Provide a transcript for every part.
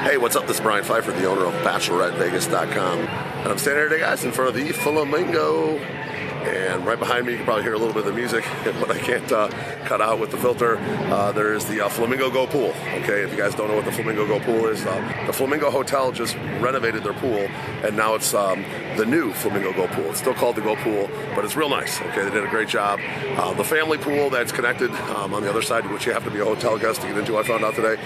Hey, what's up? This is Brian Pfeiffer, the owner of BacheloretteVegas.com. And I'm standing here today, guys, in front of the Flamingo. And right behind me, you can probably hear a little bit of the music, but I can't cut out with the filter. There's the Flamingo Go Pool. Okay, if you guys don't know what the Flamingo Go Pool is, the Flamingo Hotel just renovated their pool, and now it's the new Flamingo Go Pool. It's still called the Go Pool, but it's real nice. Okay, they did a great job. The family pool that's connected on the other side, which you have to be a hotel guest to get into, I found out today,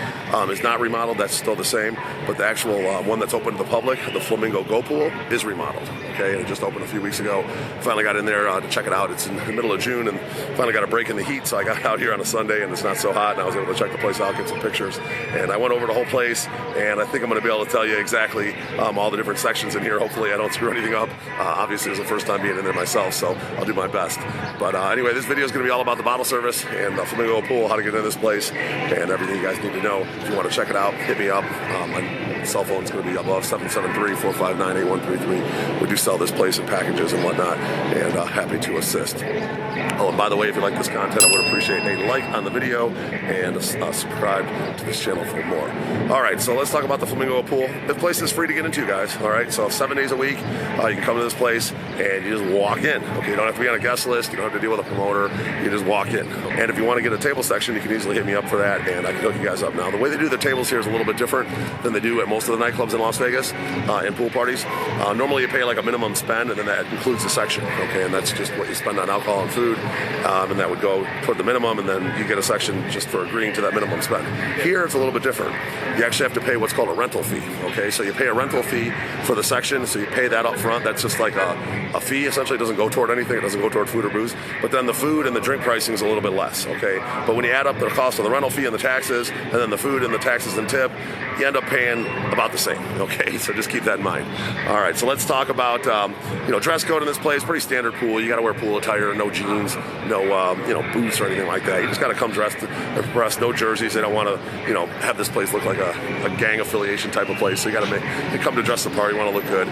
is not remodeled. That's still the same, but the actual one that's open to the public, the Flamingo Go Pool, is remodeled. Okay, and it just opened a few weeks ago. Finally got in there to check it out. It's in the middle of June, and finally got a break in the heat, so I got out here on a Sunday, and it's not so hot, and I was able to check the place out, get some pictures, and I went over the whole place, and I think I'm going to be able to tell you exactly all the different sections in here. Hopefully I don't screw anything up. Obviously, it was the first time being in there myself, so I'll do my best. But anyway, this video is going to be all about the bottle service and the Flamingo Pool, how to get into this place, and everything you guys need to know. If you want to check it out, hit me up. My cell phone is going to be above 773-459-8133. We do sell this place in packages and whatnot, and happy to assist. Oh, and by the way, if you like this content, I would appreciate a like on the video and subscribe to this channel for more. All right, so let's talk about the Flamingo Pool. This place is free to get into, guys. All right, so 7 days a week, you can come to this place and you just walk in. Okay, you don't have to be on a guest list. You don't have to deal with a promoter. You just walk in. And if you want to get a table section, you can easily hit me up for that, and I can hook you guys up. Now, the way they do their tables here is a little bit different than they do at most of the nightclubs in Las Vegas and pool parties. Normally, you pay like a minimum spend, and then that includes the section. Okay, and that's just what you spend on alcohol and food, and that would go toward the minimum, and then you get a section just for agreeing to that minimum spend. Here, it's a little bit different. You actually have to pay what's called a rental fee. Okay, so you pay a rental fee for the section, so you pay that up front. That's just like a fee. Essentially, it doesn't go toward anything. It doesn't go toward food or booze. But then the food and the drink pricing is a little bit less. Okay, but when you add up the cost of the rental fee and the taxes, and then the food and the taxes and tip, you end up paying about the same. Okay, so just keep that in mind. All right, so let's talk about dress code in this place. Pretty standard pool. You got to wear pool attire, no jeans, no boots or anything like that. You just got to come dressed, no jerseys. They don't want to have this place look like a gang affiliation type of place. So you got to come to dress the part. You want to look good.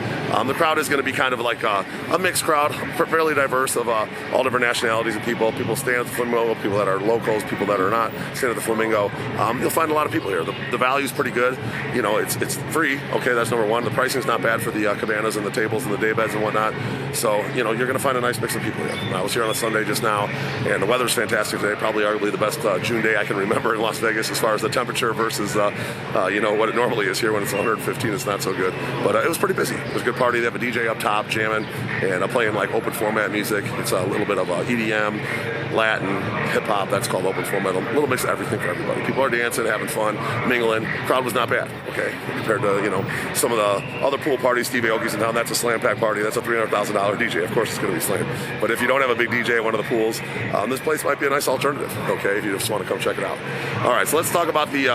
The crowd is going to be kind of like a mixed crowd, fairly diverse of all different nationalities of people. People staying at the Flamingo, people that are locals, people that are not staying at the Flamingo. You'll find a lot of people here. The value's pretty good. It's free. Okay, that's number one. The pricing's not bad for the cabanas and the tables and the daybeds and whatnot. So you're going to find a nice mix of people here. I was here on a Sunday just now, and the weather's fantastic today. Probably arguably the best June day I can remember in Las Vegas as far as the temperature versus what it normally is here. When it's 115, it's not so good. But it was pretty busy. It was a good party. They have a DJ up top jamming and playing like open format music. It's a little bit of EDM, Latin, hip hop. That's called open format. A little mix of everything for everybody. People are dancing, having fun, mingling. Crowd was not bad. Okay, compared to some of the other pool parties, Steve Aoki's in town. That's a slam pack party. That's a $300,000 DJ. Of course, it's going to be slam. But if you don't have a big DJ at one of the pools, this place might be a nice alternative. Okay, if you just want to come check it out. All right, so let's talk about the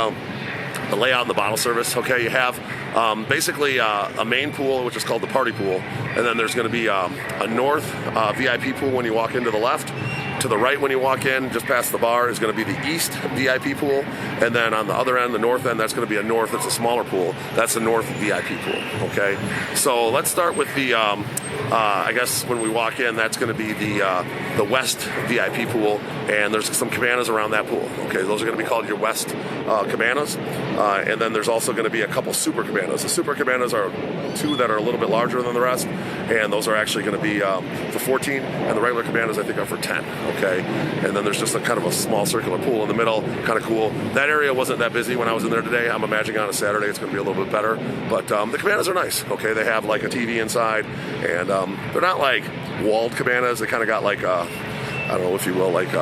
layout and the bottle service. Okay, you have basically a main pool, which is called the party pool, and then there's going to be a north VIP pool when you walk into the left. To the right when you walk in, just past the bar, is going to be the east VIP pool, and then on the other end, the north end, that's going to be a north. It's a smaller pool. That's the north VIP pool. Okay, so let's start with the. I guess when we walk in, that's going to be the west VIP pool, and there's some cabanas around that pool. Okay, those are going to be called your west cabanas, and then there's also going to be a couple super cabanas. The super cabanas are two that are a little bit larger than the rest, and those are actually going to be for 14, and the regular cabanas I think are for 10. Okay, and then there's just a kind of a small circular pool in the middle, kind of cool. That area wasn't that busy when I was in there today. I'm imagining on a Saturday it's going to be a little bit better, but the cabanas are nice. Okay, they have like a TV inside, and they're not like walled cabanas. They kind of got like I don't know if you will, like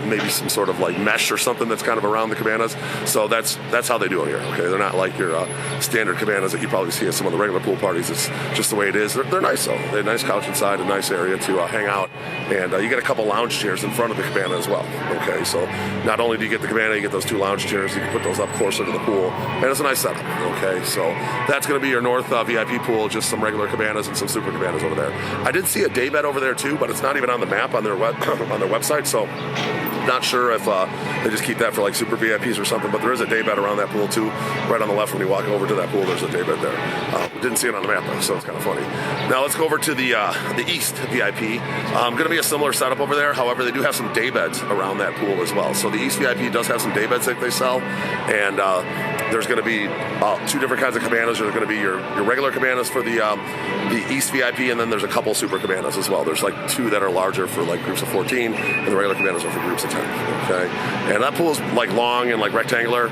maybe some sort of like mesh or something that's kind of around the cabanas. So that's how they do it here. Okay, they're not like your standard cabanas that you probably see at some of the regular pool parties. It's just the way it is. They're nice though. They have a nice couch inside, a nice area to hang out, and you get a couple lounge chairs in front of the cabana as well. Okay, so not only do you get the cabana, you get those two lounge chairs. You can put those up closer to the pool, and it's a nice setup. Okay, so that's going to be your north VIP pool. Just some regular cabanas and some super cabanas over there. I did see a daybed over there too, but it's not even on the map on their website. So Not sure if they just keep that for like super VIPs or something, but there is a daybed around that pool too. Right on the left when you walk over to that pool, there's a daybed there. Didn't see it on the map though, so it's kind of funny. Now let's go over to the East VIP. Going to be a similar setup over there. However, they do have some daybeds around that pool as well. So the East VIP does have some daybeds that they sell, and there's going to be two different kinds of cabanas. There's going to be your regular cabanas for the East VIP, and then there's a couple super cabanas as well. There's like two that are larger for like groups of 14, and the regular cabanas are for groups of 10. Okay, and that pool is like long and like rectangular.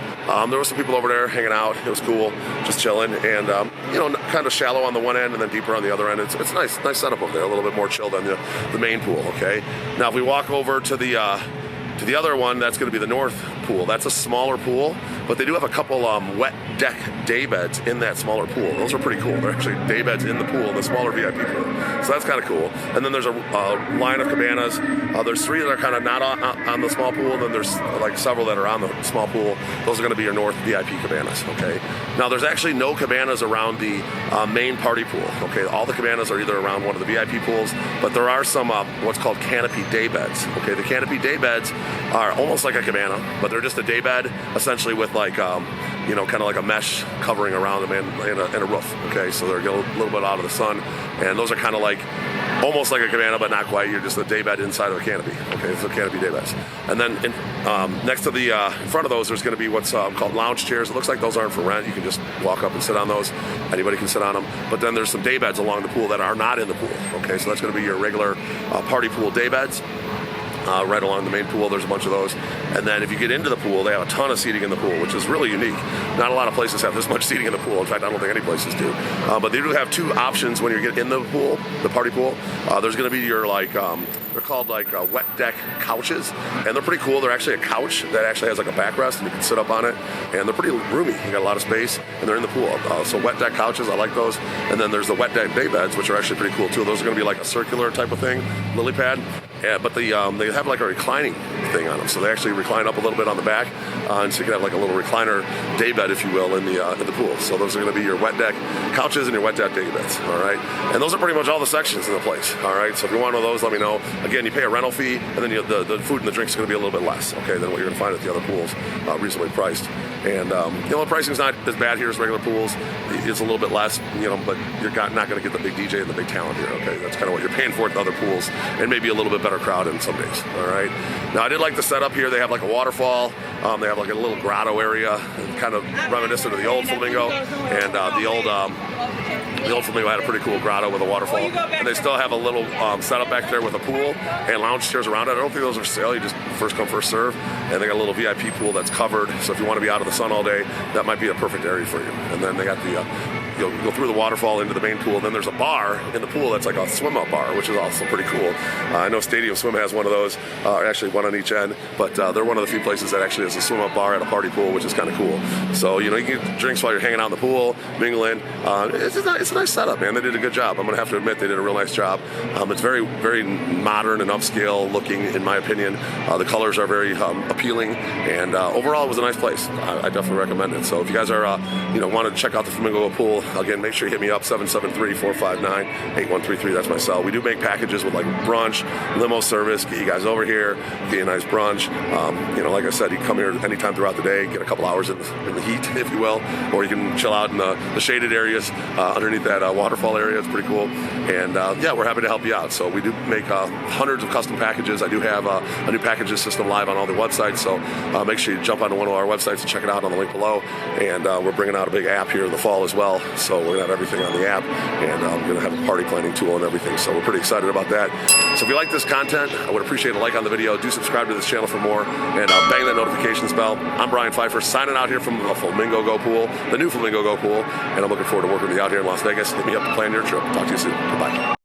There was some people over there hanging out. It was cool, just chilling, and you know, kind of shallow on the one end and then deeper on the other end. It's nice setup over there. A little bit more chill than the main pool. Okay, now if we walk over to the other one, that's going to be the North pool. That's a smaller pool, but they do have a couple wet deck daybeds in that smaller pool. Those are pretty cool. They're actually daybeds in the pool, in the smaller VIP pool. So that's kind of cool. And then there's a line of cabanas. There's three that are kind of not on the small pool, and then there's like several that are on the small pool. Those are going to be your North VIP cabanas, okay? Now there's actually no cabanas around the main party pool, okay? All the cabanas are either around one of the VIP pools, but there are some what's called Canopy daybeds, okay? The Canopy daybeds are almost like a cabana, but they're just a daybed, essentially with like, you know, kind of like a mesh covering around them and a roof, okay? So they're a little bit out of the sun, and those are kind of like, almost like a cabana, but not quite. You're just a daybed inside of a canopy, okay? So Canopy daybeds. And then next to the, in front of those, there's gonna be what's called lounge chairs. It looks like those aren't for rent. You can just walk up and sit on those. Anybody can sit on them. But then there's some daybeds along the pool that are not in the pool, okay? So that's gonna be your regular party pool daybeds. Right along the main pool, there's a bunch of those. And then if you get into the pool, they have a ton of seating in the pool, which is really unique. Not a lot of places have this much seating in the pool. In fact, I don't think any places do. But they do have two options when you get in the pool, the party pool. There's going to be your like, they're called like wet deck couches, and they're pretty cool. They're actually a couch that actually has like a backrest, and you can sit up on it, and they're pretty roomy. You got a lot of space, and they're in the pool. So wet deck couches, I like those. And then there's the wet deck daybeds, which are actually pretty cool too. Those are going to be like a circular type of thing, lily pad. Yeah, but they have like a reclining thing on them, so they actually recline up a little bit on the back, and so you can have like a little recliner daybed, if you will, in the pool. So those are going to be your wet deck couches and your wet deck daybeds. All right, and those are pretty much all the sections in the place. All right, so if you want one of those, let me know. Again, you pay a rental fee, and then the food and the drinks is going to be a little bit less, okay, than what you're going to find at the other pools, reasonably priced. And you know, the pricing's not as bad here as regular pools. It's a little bit less, you know, but you're not going to get the big DJ and the big talent here. Okay, that's kind of what you're paying for at the other pools, and maybe a little bit better crowd in some days. All right. Now I did like the setup here. They have like a waterfall. They have like a little grotto area, kind of reminiscent of the old Flamingo, and the old Flamingo had a pretty cool grotto with a waterfall. And they still have a little setup back there with a pool and lounge chairs around it. I don't think those are for sale. You just first come, first serve. And they got a little VIP pool that's covered. So if you want to be out of the sun all day, that might be a perfect area for you. And then they got the, you'll go through the waterfall into the main pool. And then there's a bar in the pool that's like a swim-up bar, which is also pretty cool. I know Stadium Swim has one of those, actually one on each end. But they're one of the few places that actually has a swim-up bar at a party pool, which is kind of cool. So, you know, you can get drinks while you're hanging out in the pool, mingling. It's a nice setup, man. They did a good job. I'm going to have to admit they did a real nice job. It's very, very modern and upscale looking, in my opinion. The colors are very appealing, and overall it was a nice place. I definitely recommend it. So if you guys are, you know, want to check out the Flamingo Go Pool, again, make sure you hit me up, 773-459-8133. That's my cell. We do make packages with like brunch, limo service, get you guys over here, get you a nice brunch. You know, like I said, you can come here anytime throughout the day, get a couple hours in the heat, if you will, or you can chill out in the shaded areas underneath that waterfall area. It's pretty cool. And yeah, we're happy to help you out. So we do make hundreds of custom packages. I do have a new packages system live on all the websites, so make sure you jump onto one of our websites and check it out on the link below. And we're bringing out a big app here in the fall as well, so we're going to have everything on the app, and we're going to have a party planning tool and everything, so we're pretty excited about that. So if you like this content, I would appreciate a like on the video. Do subscribe to this channel for more, and bang that notifications bell. I'm Brian Pfeiffer, signing out here from the Flamingo Go Pool, the new Flamingo Go Pool, and I'm looking forward to working with you out here in Las Vegas. Hit me up to plan your trip. Talk to you soon. Goodbye.